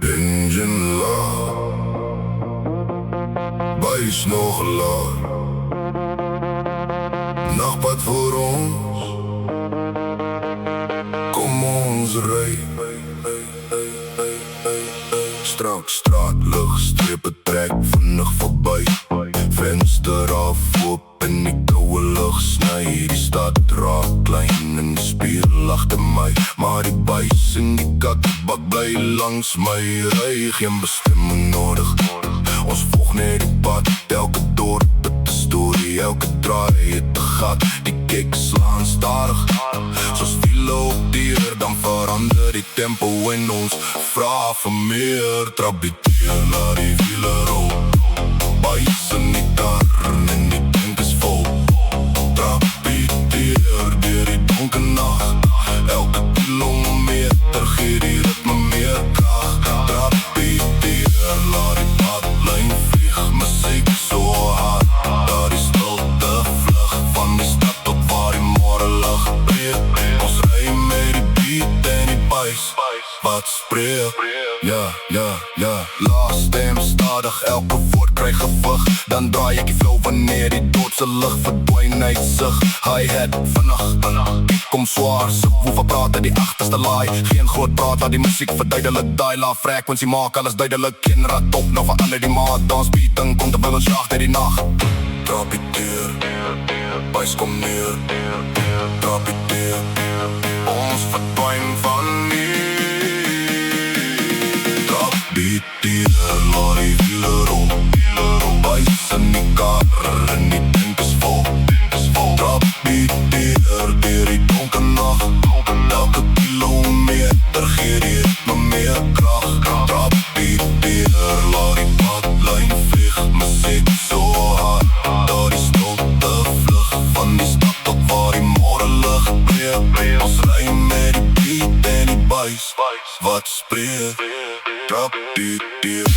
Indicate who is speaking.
Speaker 1: Engine laag, buis nog laag. Nachtpad voor ons, kom ons ry. Strak straatlig, strepe trek vinnig verby. Venster af oop en die koue lug sny. Die stad raak klein en die spier agter my. Maar die buis en die katbak bly langs my ry. Geen bestemming nodig, ons volg net die pad. Elke dorp het 'n storie, elke draai het 'n gat. Die kek slaan stadig, soos wiele op dier. Dan verander die tempo en ons vra vir meer. Trap die deur, laat die wiele rol. Buis in die kar en die tank is vol. Trap die deur, deur die donker nacht. Elke kilometer gee die ritme meer kracht. Trap die deur, laat die padlijn vlieg. Muziek so hard, dat die stilte vlug. Van die stad tot waar die morgenlig breek. Ons ry met die beat en die buis wat spreek. Ja, laat stem stadig, elke woord krijg gewig. Dan draai ek die flow wanneer die doodse lig verdwijn uit sig. Hi-hat vannacht, kom zwaar, soek hoeveel praat uit die achterste laai. Geen groot praat, laat die muziek verduidelik. Die laag frequentie maak alles duidelik. Geen rat op, nou verander die maat. Dans beaten, kom terwyl ons jaag net die nacht. Trap die deur, buis kom neer. Trap die deur, ons verdwijn van hier. Die deur, laat die wiele rol. Buis in die kar en die tank is vol. Trap die deur, deur die donker nacht. Elke kilometer gee die ritme meer kracht. Trap die deur, laat die padlijn vlieg. Muziek so hard, dat die stilte vlug. Van die stad tot waar die morgenlig breek. Ons ry met die beat en die buis wat spreek. Trap die deur.